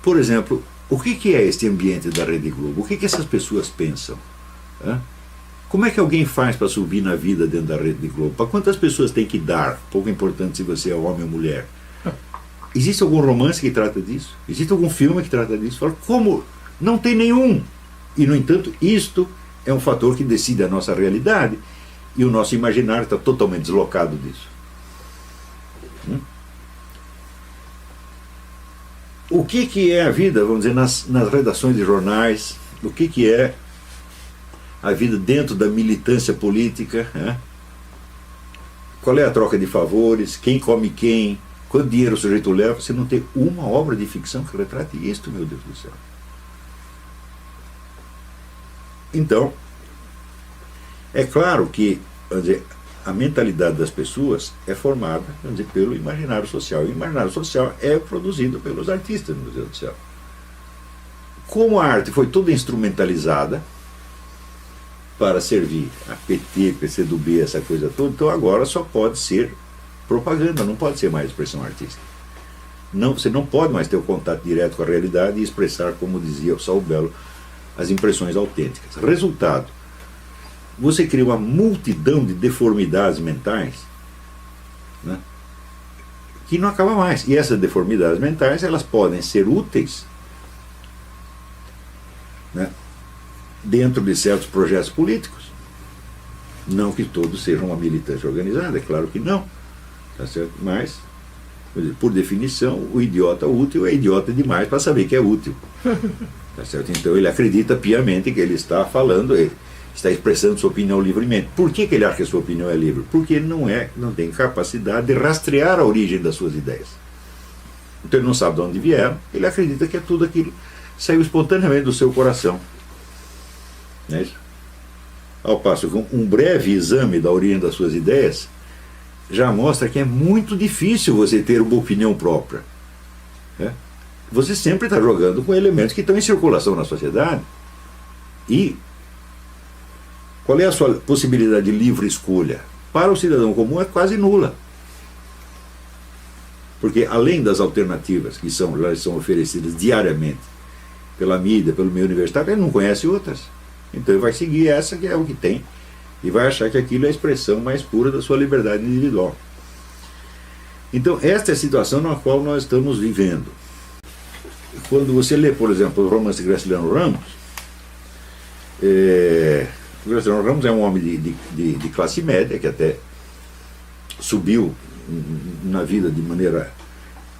por exemplo, o que é este ambiente da Rede Globo? O que essas pessoas pensam? Como é que alguém faz para subir na vida dentro da Rede Globo? Para quantas pessoas tem que dar? Pouco importante se você é homem ou mulher. Existe algum romance que trata disso? Existe algum filme que trata disso? Fala, como? Não tem nenhum. E, no entanto, isto é um fator que decide a nossa realidade e o nosso imaginário está totalmente deslocado disso. O que é a vida, vamos dizer, nas redações de jornais? O que é a vida dentro da militância política? Qual é a troca de favores? Quem come quem? Quanto dinheiro o sujeito leva? Você não tem uma obra de ficção que retrate isto, meu Deus do céu. Então, é claro que, vamos dizer, a mentalidade das pessoas é formada, vamos dizer, pelo imaginário social. E o imaginário social é produzido pelos artistas, meu Deus do céu. Como a arte foi toda instrumentalizada para servir a PT, PCdoB, essa coisa toda, então agora só pode ser propaganda, não pode ser mais expressão artística. Não, você não pode mais ter o contato direto com a realidade e expressar, como dizia o Saul Bellow, as impressões autênticas. Resultado, você cria uma multidão de deformidades mentais, né, que não acaba mais. E essas deformidades mentais, elas podem ser úteis, né, dentro de certos projetos políticos. Não que todos sejam uma militância organizada, é claro que não. Tá certo? Mas, por definição, o idiota útil é idiota demais para saber que é útil. Tá certo? Então ele acredita piamente que ele está falando, ele está expressando sua opinião livremente. Por que ele acha que a sua opinião é livre? Porque ele não tem capacidade de rastrear a origem das suas ideias. Então ele não sabe de onde vieram, ele acredita que é tudo aquilo que saiu espontaneamente do seu coração. Não é isso? Ao passo que um breve exame da origem das suas ideias já mostra que é muito difícil você ter uma opinião própria. Você sempre está jogando com elementos que estão em circulação na sociedade. E qual é a sua possibilidade de livre escolha? Para o cidadão comum é quase nula. Porque além das alternativas que são oferecidas diariamente pela mídia, pelo meio universitário, ele não conhece outras. Então ele vai seguir essa que é o que tem e vai achar que aquilo é a expressão mais pura da sua liberdade individual. Então esta é a situação na qual nós estamos vivendo. Quando você lê, por exemplo, o romance de Graciliano Ramos, Graciliano Ramos é um homem de classe média, que até subiu na vida de maneira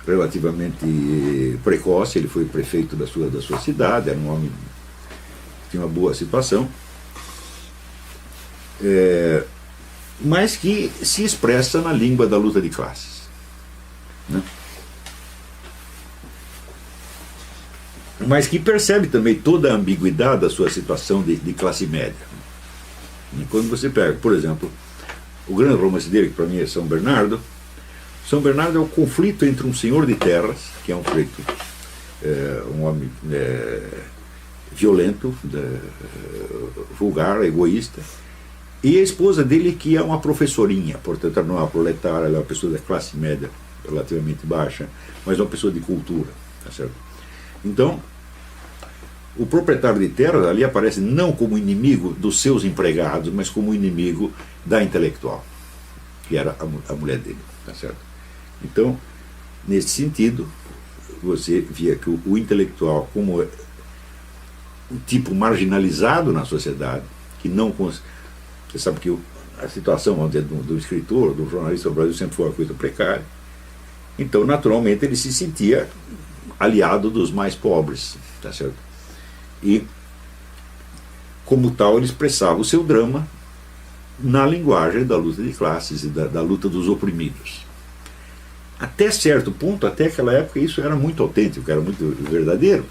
relativamente precoce. Ele foi prefeito da sua cidade, era um homem que tinha uma boa situação, mas que se expressa na língua da luta de classes, né? Mas que percebe também toda a ambiguidade da sua situação de classe média. E quando você pega, por exemplo, o grande romance dele, que para mim é São Bernardo. São Bernardo é o conflito entre um senhor de terras, que é um sujeito, um homem violento, vulgar, egoísta, e a esposa dele, que é uma professorinha, portanto não é uma proletária, ela é uma pessoa da classe média relativamente baixa, mas uma pessoa de cultura, tá certo? Então, o proprietário de terras ali aparece não como inimigo dos seus empregados, mas como inimigo da intelectual, que era a mulher dele, tá certo? Então, nesse sentido, você via que o intelectual, como um tipo marginalizado na sociedade, que não... Você sabe que a situação, vamos dizer, do escritor, do jornalista no Brasil sempre foi uma coisa precária. Então, naturalmente, ele se sentia aliado dos mais pobres, tá certo? E, como tal, ele expressava o seu drama na linguagem da luta de classes e da luta dos oprimidos. Até certo ponto, até aquela época, isso era muito autêntico, era muito verdadeiro,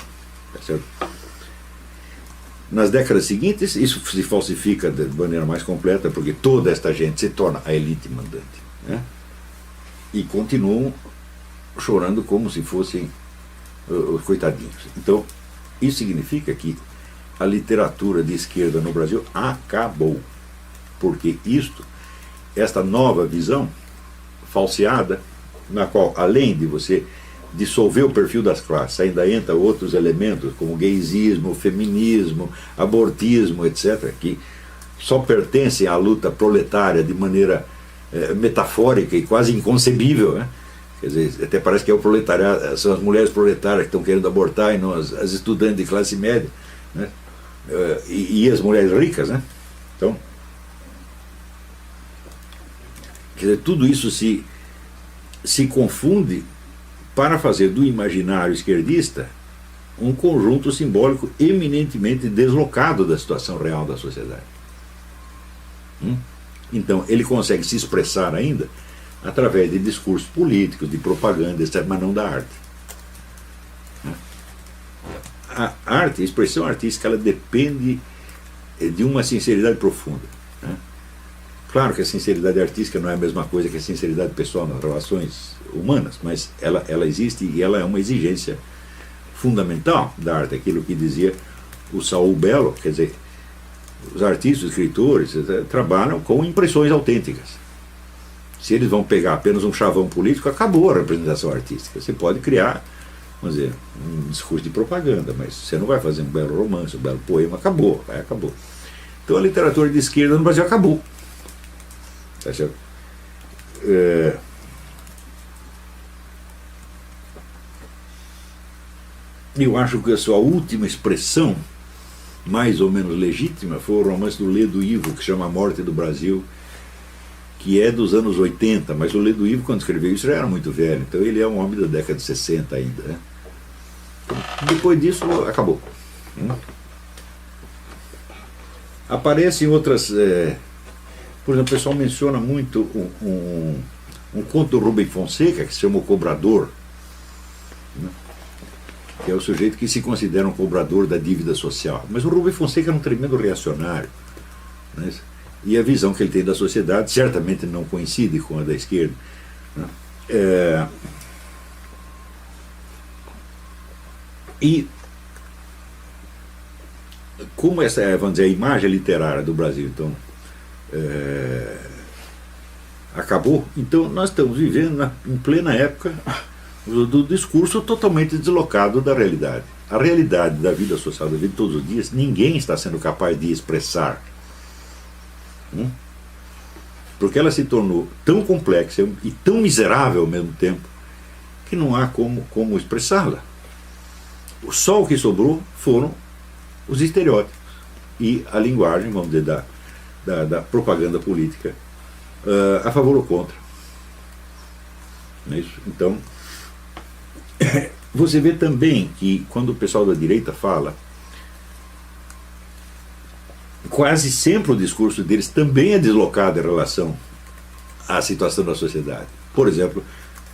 tá certo? Nas décadas seguintes, isso se falsifica de maneira mais completa, porque toda esta gente se torna a elite mandante, né? E continuam chorando como se fossem os coitadinhos. Então, isso significa que a literatura de esquerda no Brasil acabou, porque esta nova visão falseada, na qual, além de você dissolver o perfil das classes, ainda entra outros elementos, como gaysismo, feminismo, abortismo, etc., que só pertencem à luta proletária de maneira metafórica e quase inconcebível, né? Quer dizer, até parece que é o proletariado, são as mulheres proletárias que estão querendo abortar e não as estudantes de classe média, né? E as mulheres ricas, né? Então, quer dizer, tudo isso se confunde para fazer do imaginário esquerdista um conjunto simbólico eminentemente deslocado da situação real da sociedade. Então, ele consegue se expressar ainda através de discursos políticos, de propaganda, etc., mas não da arte. A arte, a expressão artística, ela depende de uma sinceridade profunda. Claro que a sinceridade artística não é a mesma coisa que a sinceridade pessoal nas relações humanas, mas ela existe e ela é uma exigência fundamental da arte, aquilo que dizia o Saul Bellow, quer dizer, os artistas, os escritores, trabalham com impressões autênticas. Se eles vão pegar apenas um chavão político, acabou a representação artística. Você pode criar, vamos dizer, um discurso de propaganda, mas você não vai fazer um belo romance, um belo poema, acabou. Então a literatura de esquerda no Brasil acabou. Tá certo? Eu acho que a sua última expressão, mais ou menos legítima, foi o romance do Ledo Ivo, que chama A Morte do Brasil, que é dos anos 80, mas o Ledo Ivo, quando escreveu isso, já era muito velho, então ele é um homem da década de 60 ainda, né? Depois disso, acabou. Aparecem outras... por exemplo, o pessoal menciona muito um conto do Rubem Fonseca, que se chama O Cobrador, né? Que é o sujeito que se considera um cobrador da dívida social. Mas o Rubem Fonseca é um tremendo reacionário, né? E a visão que ele tem da sociedade certamente não coincide com a da esquerda, né? E como essa é, vamos dizer, a imagem literária do Brasil, então, acabou, então nós estamos vivendo em plena época do discurso totalmente deslocado da realidade. A realidade da vida social, da vida de todos os dias, ninguém está sendo capaz de expressar, porque ela se tornou tão complexa e tão miserável ao mesmo tempo que não há como expressá-la. Só o que sobrou foram os estereótipos e a linguagem, vamos dizer, da propaganda política a favor ou contra. Não é isso? Então, você vê também que quando o pessoal da direita fala, quase sempre o discurso deles também é deslocado em relação à situação da sociedade. Por exemplo,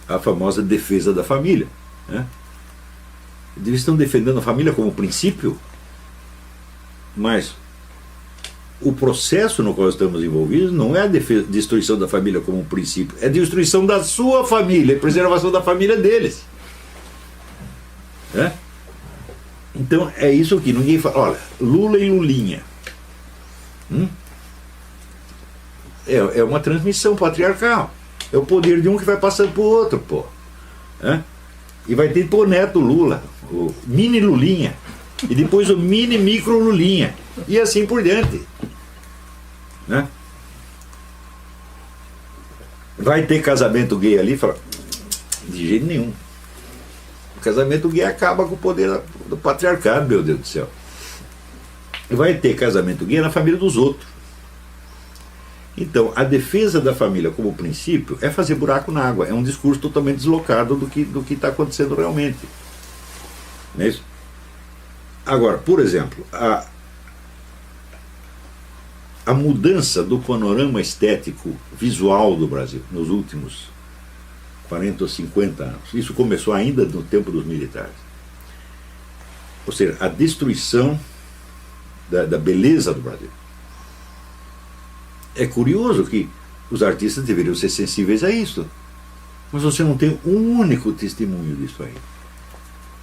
a famosa defesa da família, né? Eles estão defendendo a família como princípio, mas o processo no qual estamos envolvidos não é a destruição da família como um princípio, é a destruição da sua família, a preservação da família deles. Então é isso que ninguém fala. Olha, Lula e Lulinha. É uma transmissão patriarcal. É o poder de um que vai passando para o outro, pô. E vai ter o neto Lula, o mini Lulinha, e depois o mini micro Lulinha, e assim por diante. Vai ter casamento gay ali? Fala, de jeito nenhum. O casamento gay acaba com o poder do patriarcado, meu Deus do céu. Vai ter casamento gay na família dos outros. Então, a defesa da família como princípio é fazer buraco na água. É um discurso totalmente deslocado do que está acontecendo realmente. Não é isso? Agora, por exemplo, a mudança do panorama estético visual do Brasil nos últimos 40 ou 50 anos. Isso começou ainda no tempo dos militares. Ou seja, a destruição da beleza do Brasil. É curioso que os artistas deveriam ser sensíveis a isso, mas você não tem um único testemunho disso aí.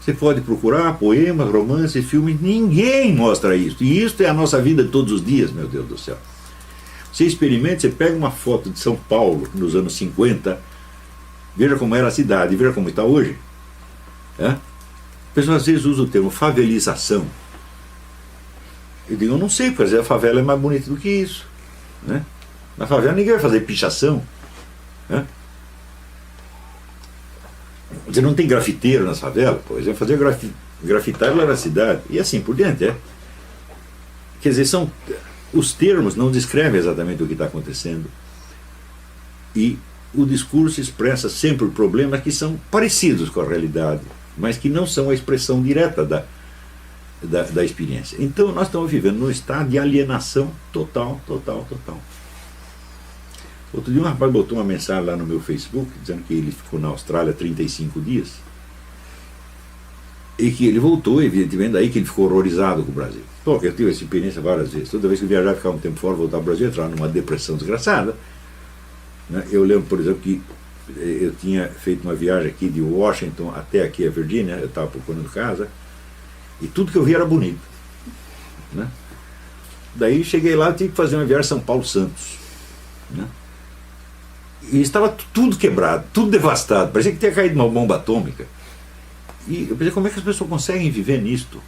Você pode procurar poemas, romances, filmes, ninguém mostra isso. E isso é a nossa vida de todos os dias, meu Deus do céu. Você experimenta, você pega uma foto de São Paulo nos anos 50, veja como era a cidade, veja como está hoje. A pessoa às vezes usa o termo favelização. Eu digo, eu não sei, porque a favela é mais bonita do que isso. Né? Na favela ninguém vai fazer pichação. Né? Você não tem grafiteiro nas favelas, por exemplo, fazer grafitar lá na cidade. E assim por diante. Quer dizer, os termos não descrevem exatamente o que está acontecendo. E o discurso expressa sempre problemas que são parecidos com a realidade, mas que não são a expressão direta da experiência. Então nós estamos vivendo num estado de alienação total. Outro dia um rapaz botou uma mensagem lá no meu Facebook dizendo que ele ficou na Austrália 35 dias e que ele voltou, evidentemente, daí que ele ficou horrorizado com o Brasil. Bom, eu tive essa experiência várias vezes. Toda vez que eu viajava, ficar um tempo fora, voltar ao Brasil, entrar numa depressão desgraçada. Eu lembro, por exemplo, que eu tinha feito uma viagem aqui de Washington até aqui a Virgínia, eu estava procurando casa, e tudo que eu via era bonito. Né? Daí cheguei lá e tive que fazer uma viagem São Paulo-Santos. Né? E estava tudo quebrado, tudo devastado, parecia que tinha caído uma bomba atômica. E eu pensei, como é que as pessoas conseguem viver nisto?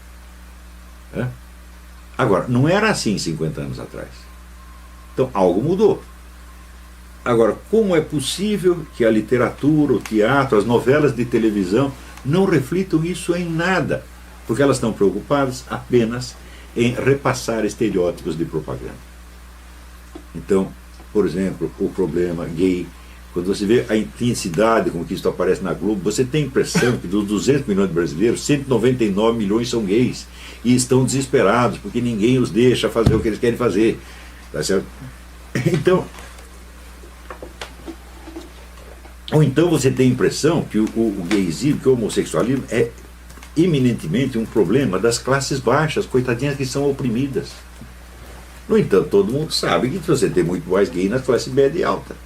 Agora, não era assim 50 anos atrás. Então, algo mudou. Agora, como é possível que a literatura, o teatro, as novelas de televisão não reflitam isso em nada? Porque elas estão preocupadas apenas em repassar estereótipos de propaganda. Então, por exemplo, o problema gay, quando você vê a intensidade com que isso aparece na Globo, você tem a impressão que dos 200 milhões de brasileiros, 199 milhões são gays e estão desesperados porque ninguém os deixa fazer o que eles querem fazer. Tá certo? Então, ou então você tem a impressão que o gaysismo, que o homossexualismo é eminentemente um problema das classes baixas, coitadinhas que são oprimidas. No entanto, todo mundo sabe que você tem muito mais gay nas classes média e alta.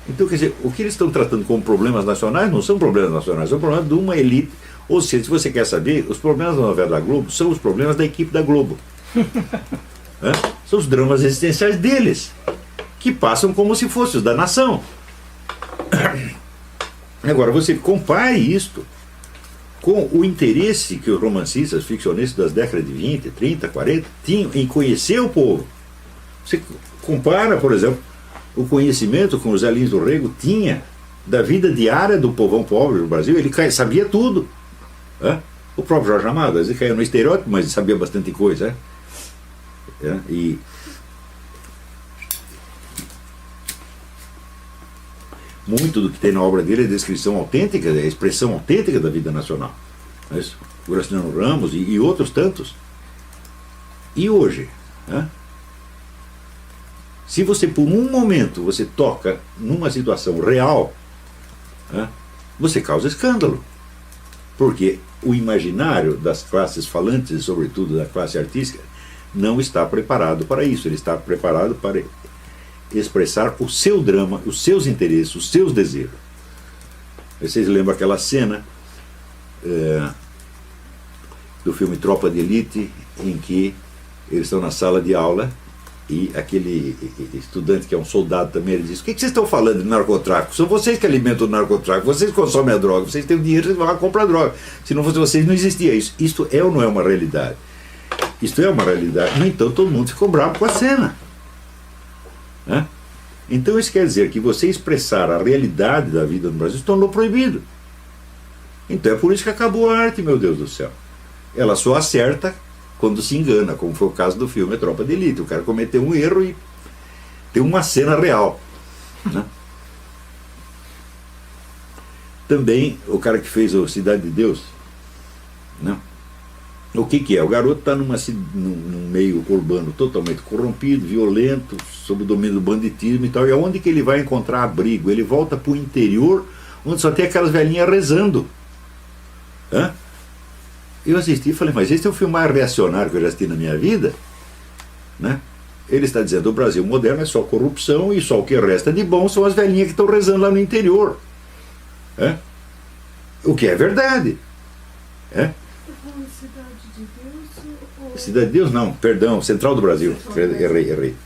Então, quer dizer, o que eles estão tratando como problemas nacionais não são problemas nacionais, são problemas de uma elite. Ou seja, se você quer saber, os problemas da novela da Globo são os problemas da equipe da Globo. São os dramas existenciais deles, que passam como se fossem os da nação. Agora, você compare isto com o interesse que os romancistas, ficcionistas das décadas de 20, 30, 40 tinham em conhecer o povo. Você compara, por exemplo, o conhecimento que o José Lins do Rego tinha da vida diária do povão pobre do Brasil. Ele sabia tudo. O próprio Jorge Amado, às vezes caiu no estereótipo, mas sabia bastante coisa. E muito do que tem na obra dele é descrição autêntica, é expressão autêntica da vida nacional. O Graciliano Ramos e outros tantos. E hoje, se você por um momento você toca numa situação real, você causa escândalo. Porque o imaginário das classes falantes, e sobretudo da classe artística, não está preparado para isso. Ele está preparado para expressar o seu drama, os seus interesses, os seus desejos. Vocês lembram aquela cena do filme Tropa de Elite, em que eles estão na sala de aula e aquele estudante que é um soldado também, ele diz: o que vocês estão falando de narcotráfico? São vocês que alimentam o narcotráfico, vocês consomem a droga, vocês têm o dinheiro, vocês vão lá comprar droga. Se não fosse vocês, não existia isso. Isto é ou não é uma realidade? Isto é uma realidade. No entanto, todo mundo ficou bravo com a cena. Então isso quer dizer que você expressar a realidade da vida no Brasil se tornou proibido. Então é por isso que acabou a arte, meu Deus do céu. Ela só acerta quando se engana, como foi o caso do filme Tropa de Elite. O cara cometeu um erro e tem uma cena real. Também o cara que fez o Cidade de Deus, o que é? O garoto está num meio urbano totalmente corrompido, violento, sob o domínio do banditismo e tal. E aonde que ele vai encontrar abrigo? Ele volta para o interior, onde só tem aquelas velhinhas rezando. Eu assisti e falei, mas esse é o filme mais reacionário que eu já assisti na minha vida. Ele está dizendo, o Brasil moderno é só corrupção e só o que resta de bom são as velhinhas que estão rezando lá no interior. O que é verdade. Cidade de Deus não, perdão, Central do Brasil. Errei.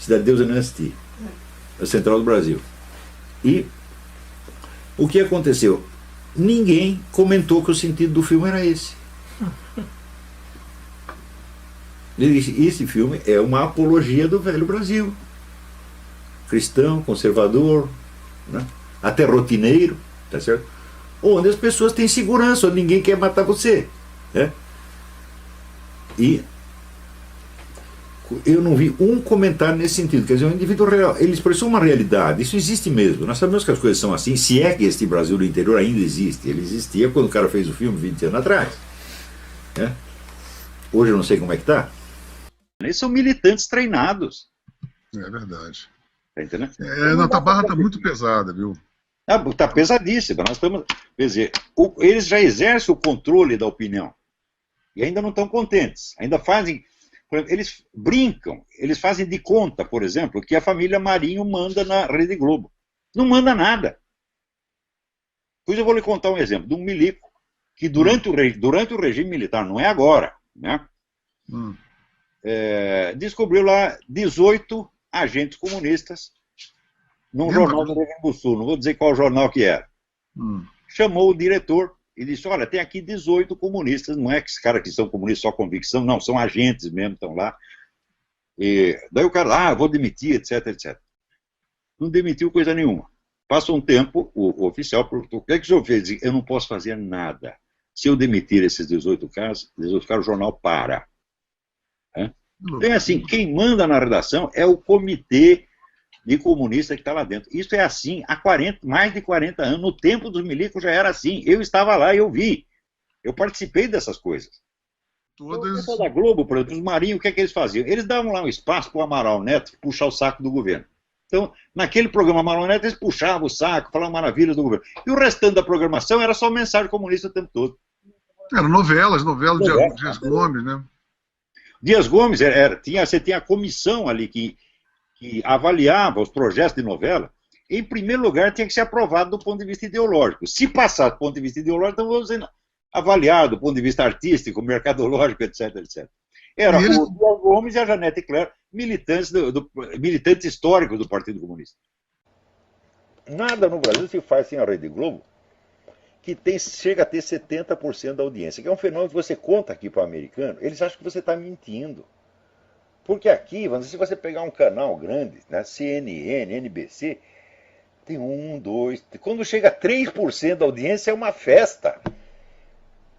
Cidade de Deus eu não assisti. É Central do Brasil. E O que aconteceu? Ninguém comentou que o sentido do filme era esse. Ele disse, esse filme é uma apologia do velho Brasil. Cristão, conservador, né? Até rotineiro, tá certo? Onde as pessoas têm segurança, onde ninguém quer matar você. Né? E eu não vi um comentário nesse sentido. Quer dizer, o indivíduo real, ele expressou uma realidade, isso existe mesmo. Nós sabemos que as coisas são assim, se é que este Brasil do interior ainda existe. Ele existia quando o cara fez o filme 20 anos atrás. Né? Hoje eu não sei como é que está. Eles são militantes treinados. É verdade. Tá entendendo? A barra está muito pesada, viu? Está pesadíssima. Nós estamos, quer dizer, eles já exercem o controle da opinião. E ainda não estão contentes. Ainda fazem. Por exemplo, eles brincam, eles fazem de conta, por exemplo, que a família Marinho manda na Rede Globo. Não manda nada. Pois eu vou lhe contar um exemplo de um milico que durante o regime militar, não é agora, né? Descobriu lá 18 agentes comunistas num jornal do Rio Grande do Sul, não vou dizer qual jornal que era. Chamou o diretor e disse, olha, tem aqui 18 comunistas, não é que esses caras que são comunistas só convicção, não, são agentes mesmo, estão lá. E daí o cara, vou demitir, etc, etc. Não demitiu coisa nenhuma. Passa um tempo, o oficial perguntou, o que é que o senhor fez? Diz, eu não posso fazer nada. Se eu demitir esses 18 caras, o jornal para. Então, assim, quem manda na redação é o comitê de comunista que está lá dentro. Isso é assim há mais de 40 anos. No tempo dos milicos já era assim. Eu estava lá e eu vi. Eu participei dessas coisas. O pessoal da Globo, por exemplo, os Marinhos, o que é que eles faziam? Eles davam lá um espaço para o Amaral Neto puxar o saco do governo. Então, naquele programa Amaral Neto, eles puxavam o saco, falavam maravilhas do governo. E o restante da programação era só mensagem comunista o tempo todo. Eram novelas de Dias Gomes, né? Dias Gomes, você tinha a comissão ali que avaliava os projetos de novela. Em primeiro lugar, tinha que ser aprovado do ponto de vista ideológico. Se passar do ponto de vista ideológico, então vamos dizer, avaliar do ponto de vista artístico, mercadológico, etc, etc. Era o Dias Gomes e a Janete Claire, militantes históricos do Partido Comunista. Nada no Brasil se faz sem a Rede Globo, que chega a ter 70% da audiência, que é um fenômeno que você conta aqui para o americano, eles acham que você está mentindo. Porque aqui, se você pegar um canal grande, né, CNN, NBC, tem 1, 2, quando chega a 3% da audiência é uma festa.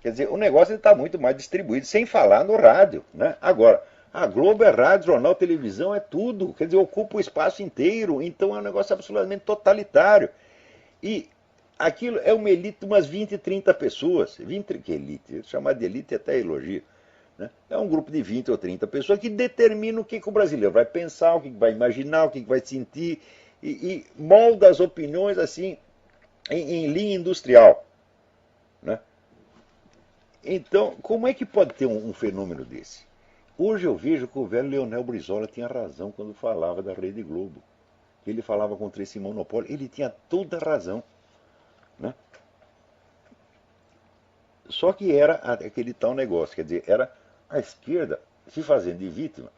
Quer dizer, o negócio está muito mais distribuído, sem falar no rádio. Né? Agora, a Globo é rádio, jornal, televisão, é tudo. Quer dizer, ocupa o espaço inteiro, então é um negócio absolutamente totalitário. E aquilo é uma elite de umas 20, 30 pessoas. 20, que elite? Chamar de elite é até elogio. Né? É um grupo de 20 ou 30 pessoas que determina o que o brasileiro vai pensar, o que vai imaginar, o que vai sentir, e molda as opiniões assim em linha industrial. Né? Então, como é que pode ter um fenômeno desse? Hoje eu vejo que o velho Leonel Brizola tinha razão quando falava da Rede Globo. Ele falava contra esse monopólio, ele tinha toda a razão. Né? Só que era aquele tal negócio, quer dizer, era a esquerda se fazendo de vítima,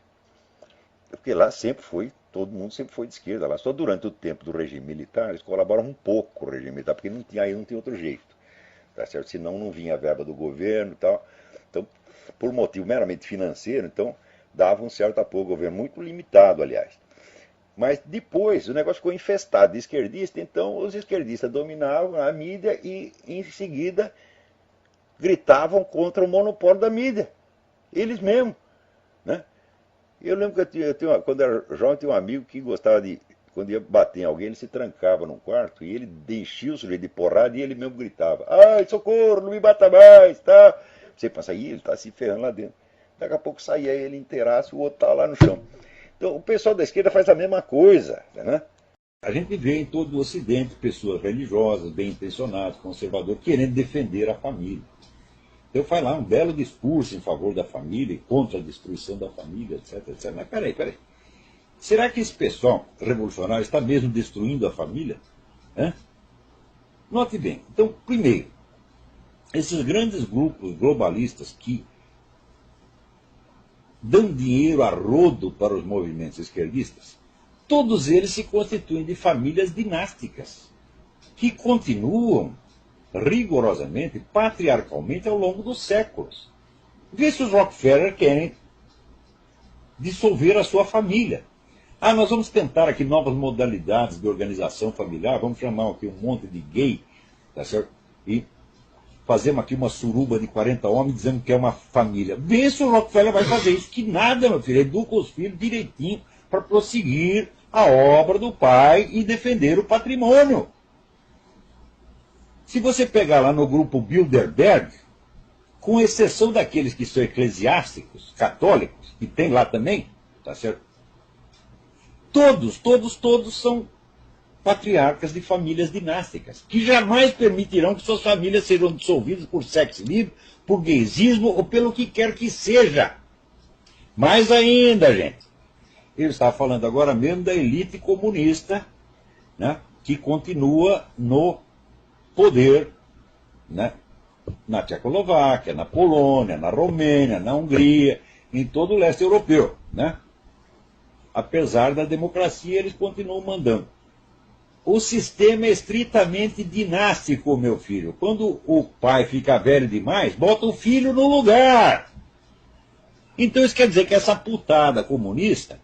porque lá sempre foi, todo mundo sempre foi de esquerda, lá só durante o tempo do regime militar eles colaboraram um pouco com o regime militar, porque aí não tinha outro jeito, tá certo? Senão não vinha a verba do governo e tal, então, por motivo meramente financeiro, então dava um certo apoio ao governo, muito limitado, aliás. Mas depois o negócio ficou infestado de esquerdista, então os esquerdistas dominavam a mídia e em seguida gritavam contra o monopólio da mídia. Eles mesmos. Né? Eu lembro que quando era jovem, tinha um amigo que gostava de, quando ia bater em alguém, ele se trancava num quarto e ele enchia o sujeito de porrada e ele mesmo gritava, ai, socorro, não me bata mais, tá? Você pensa, ele está se ferrando lá dentro. Daqui a pouco saía ele inteiraço, o outro estava lá no chão. Então o pessoal da esquerda faz a mesma coisa. Né? A gente vê em todo o Ocidente pessoas religiosas, bem intencionadas, conservadoras, querendo defender a família. Então faz lá um belo discurso em favor da família e contra a destruição da família, etc, etc. Mas peraí. Será que esse pessoal revolucionário está mesmo destruindo a família? Note bem. Então, primeiro, esses grandes grupos globalistas que dão dinheiro a rodo para os movimentos esquerdistas, todos eles se constituem de famílias dinásticas. que continuam rigorosamente, patriarcalmente ao longo dos séculos. Vê se os Rockefeller querem dissolver a sua família. Ah, nós vamos tentar aqui novas modalidades de organização familiar, vamos chamar aqui um monte de gay, tá certo? E fazemos aqui uma suruba de 40 homens dizendo que é uma família. Vê se o Rockefeller vai fazer isso. Que nada, meu filho. Educa os filhos direitinho para prosseguir a obra do pai e defender o patrimônio. Se você pegar lá no grupo Bilderberg, com exceção daqueles que são eclesiásticos, católicos, que tem lá também, tá certo? Todos são patriarcas de famílias dinásticas, que jamais permitirão que suas famílias sejam dissolvidas por sexo livre, por gaysismo ou pelo que quer que seja. Mais ainda, gente, eu estava falando agora mesmo da elite comunista, né, que continua no poder, né, na Tchecoslováquia, na Polônia, na Romênia, na Hungria, em todo o leste europeu, né? Apesar da democracia, eles continuam mandando. O sistema é estritamente dinástico, meu filho. Quando o pai fica velho demais, bota o filho no lugar. Então isso quer dizer que essa putada comunista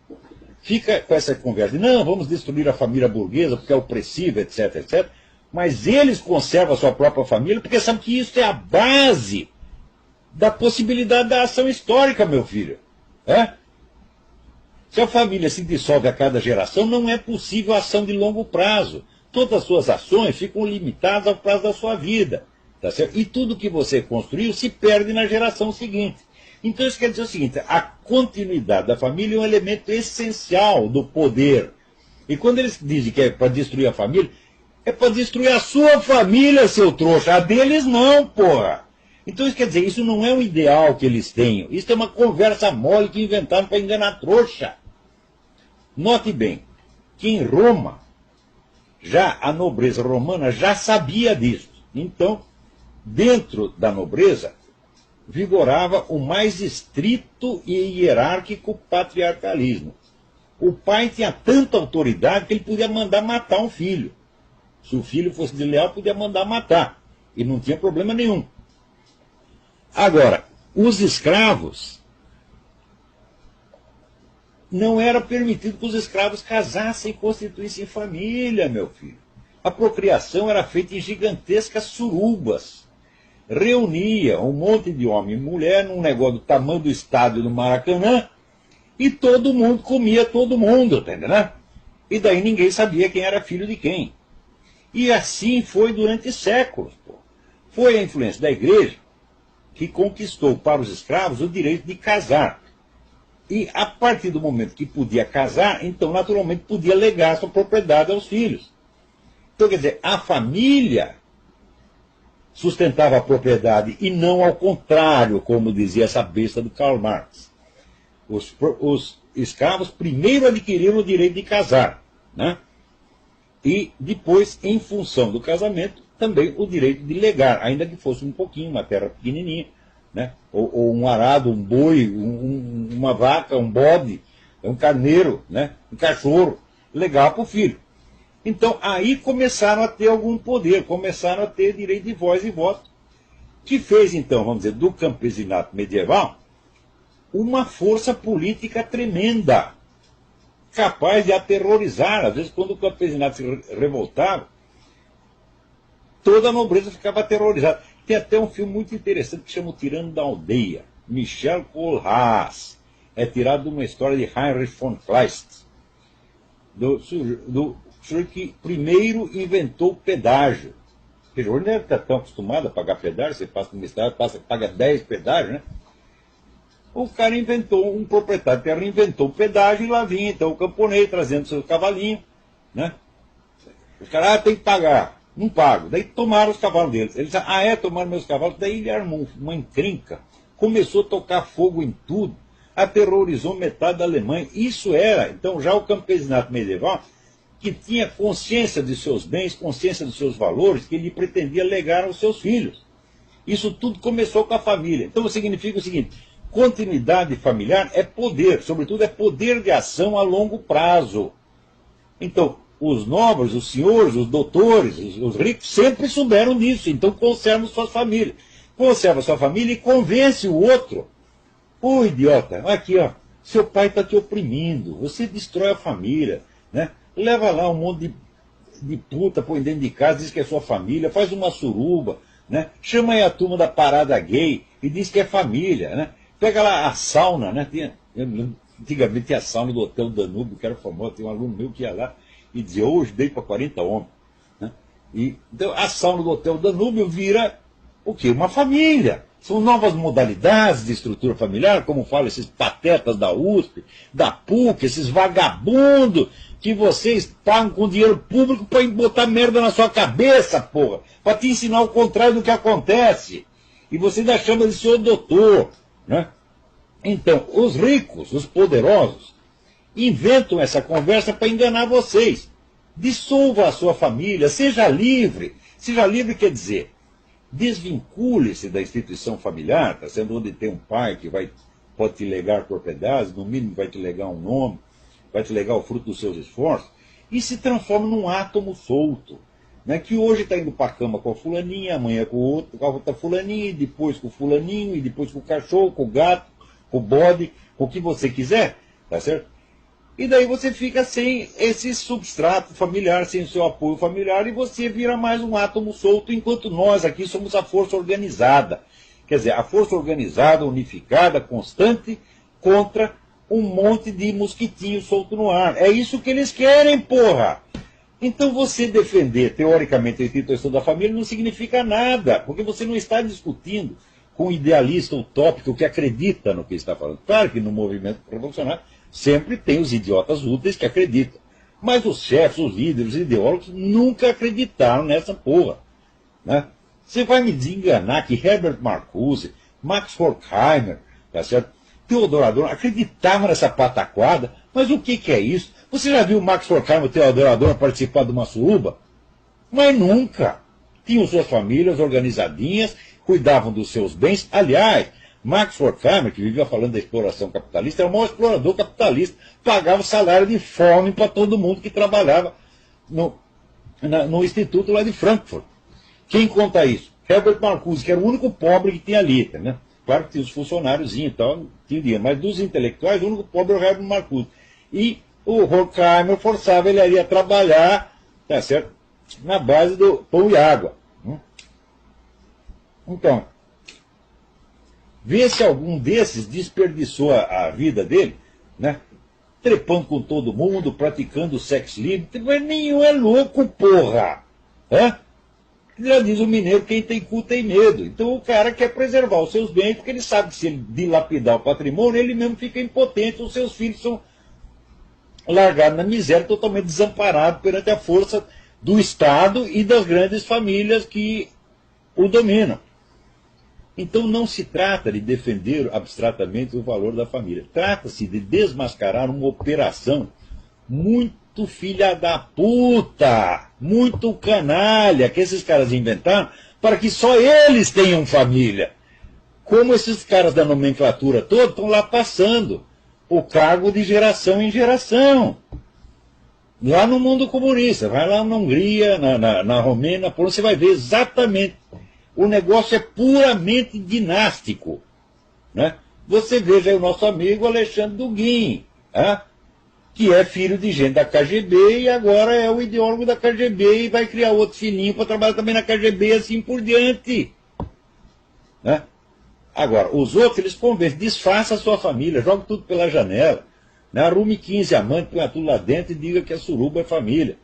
fica com essa conversa de não, vamos destruir a família burguesa porque é opressiva, etc, etc. Mas eles conservam a sua própria família porque sabem que isso é a base da possibilidade da ação histórica, meu filho. É? Se a família se dissolve a cada geração, não é possível ação de longo prazo. Todas as suas ações ficam limitadas ao prazo da sua vida. Tá certo? E tudo que você construiu se perde na geração seguinte. Então isso quer dizer o seguinte, a continuidade da família é um elemento essencial do poder. E quando eles dizem que é para destruir a família, é para destruir a sua família, seu trouxa. A deles não, porra. Então isso quer dizer, isso não é um ideal que eles tenham. Isso é uma conversa mole que inventaram para enganar trouxa. Note bem, que em Roma, já a nobreza romana já sabia disso. Então, dentro da nobreza, vigorava o mais estrito e hierárquico patriarcalismo. O pai tinha tanta autoridade que ele podia mandar matar um filho. Se o filho fosse desleal, podia mandar matar. E não tinha problema nenhum. Agora, os escravos, não era permitido que os escravos casassem e constituíssem família, meu filho. A procriação era feita em gigantescas surubas. Reunia um monte de homem e mulher num negócio do tamanho do estádio do Maracanã e todo mundo comia todo mundo, tá entendendo? E daí ninguém sabia quem era filho de quem. E assim foi durante séculos. Pô. Foi a influência da igreja que conquistou para os escravos o direito de casar. E a partir do momento que podia casar, então naturalmente podia legar sua propriedade aos filhos. Então quer dizer, a família sustentava a propriedade e não ao contrário, como dizia essa besta do Karl Marx. Os escravos primeiro adquiriram o direito de casar, né? E depois, em função do casamento, também o direito de legar, ainda que fosse um pouquinho, uma terra pequenininha, né? Ou um arado, um boi, uma vaca, um bode, um carneiro, né? Um cachorro, legar para o filho. Então, aí começaram a ter algum poder, começaram a ter direito de voz e voto, que fez, então, vamos dizer, do campesinato medieval, uma força política tremenda, capaz de aterrorizar. Às vezes, quando o campesinato se revoltava, toda a nobreza ficava aterrorizada. Tem até um filme muito interessante que chama O Tirano da Aldeia, Michel Kohlhaas. É tirado de uma história de Heinrich von Kleist, do sujeito que primeiro inventou o pedágio. Porque hoje não está tão acostumado a pagar pedágio, você passa numa estrada, paga 10 pedágios, né? O cara inventou, um proprietário de terra inventou o pedágio e lá vinha então o camponês trazendo seu cavalinho, né? Os caras, tem que pagar. Não pago. Daí tomaram os cavalos deles. Eles disseram, tomaram meus cavalos. Daí ele armou uma encrenca, começou a tocar fogo em tudo, aterrorizou metade da Alemanha. Isso era, então, já o campesinato medieval, que tinha consciência de seus bens, consciência dos seus valores, que ele pretendia legar aos seus filhos. Isso tudo começou com a família. Então significa o seguinte, continuidade familiar é poder, sobretudo é poder de ação a longo prazo. Então, os nobres, os senhores, os doutores, os ricos sempre souberam disso, então conservam suas famílias. Conserva sua família e convence o outro. Ô idiota, aqui ó, seu pai está te oprimindo, você destrói a família, né? Leva lá um monte de puta, põe dentro de casa, diz que é sua família, faz uma suruba, né? Chama aí a turma da parada gay e diz que é família, né? Pega lá a sauna, né? Antigamente tinha a sauna do Hotel Danúbio, que era famoso, tem um aluno meu que ia lá e dizia, hoje dei para 40 homens. Né? E, então a sauna do Hotel Danúbio vira o quê? Uma família. São novas modalidades de estrutura familiar, como falam esses patetas da USP, da PUC, esses vagabundos que vocês pagam com dinheiro público para botar merda na sua cabeça, porra, para te ensinar o contrário do que acontece. E você ainda chama de senhor doutor, né? Então, os ricos, os poderosos, inventam essa conversa para enganar vocês. Dissolva a sua família, seja livre. Seja livre quer dizer, desvincule-se da instituição familiar, tá sendo onde tem um pai que pode te legar propriedades, no mínimo vai te legar um nome, vai te legar o fruto dos seus esforços, e se transforma num átomo solto, né, que hoje está indo para a cama com a fulaninha, amanhã com a outra fulaninha, e depois com o fulaninho, e depois com o cachorro, com o gato, com o bode, com o que você quiser, tá certo? E daí você fica sem esse substrato familiar, sem o seu apoio familiar, e você vira mais um átomo solto, enquanto nós aqui somos a força organizada. Quer dizer, a força organizada, unificada, constante, contra um monte de mosquitinho solto no ar. É isso que eles querem, porra! Então você defender, teoricamente, a instituição da família não significa nada, porque você não está discutindo com um idealista utópico que acredita no que está falando. Claro que no movimento revolucionário sempre tem os idiotas úteis que acreditam. Mas os chefes, os líderes, os ideólogos nunca acreditaram nessa porra. Né? Você vai me desenganar que Herbert Marcuse, Max Horkheimer, tá certo? Theodor Adorno acreditavam nessa pataquada, mas o que é isso? Você já viu Max Horkheimer e Theodor Adorno participar de uma suruba? Mas nunca. Tinham suas famílias organizadinhas, cuidavam dos seus bens. Aliás, Max Horkheimer, que vivia falando da exploração capitalista, era o maior explorador capitalista, pagava salário de fome para todo mundo que trabalhava no instituto lá de Frankfurt. Quem conta isso? Herbert Marcuse, que era o único pobre que tinha ali, né? Claro que tinha os funcionários e tal, tinha dinheiro, mas dos intelectuais, o único pobre era o Herbert Marcuse. E o Horkheimer forçava ele a trabalhar, tá certo? Na base do pão e água. Então, vê se algum desses desperdiçou a vida dele, né? Trepando com todo mundo, praticando sexo livre. Mas nenhum é louco, porra! Já diz o mineiro, quem tem cu tem medo. Então o cara quer preservar os seus bens, porque ele sabe que se ele dilapidar o patrimônio, ele mesmo fica impotente, os seus filhos são largados na miséria, totalmente desamparados perante a força do Estado e das grandes famílias que o dominam. Então não se trata de defender abstratamente o valor da família. Trata-se de desmascarar uma operação muito filha da puta, muito canalha, que esses caras inventaram para que só eles tenham família. Como esses caras da nomenclatura toda estão lá passando o cargo de geração em geração. Lá no mundo comunista, vai lá na Hungria, na Romênia, na Polônia, você vai ver exatamente. O negócio é puramente dinástico. Né? Você veja aí o nosso amigo Alexandre Dugin, que é filho de gente da KGB e agora é o ideólogo da KGB e vai criar outro filhinho para trabalhar também na KGB, assim por diante. Né? Agora, os outros, eles convencem, desfaça a sua família, joga tudo pela janela, né? Arrume 15 amantes, põe tudo lá dentro e diga que a suruba é família.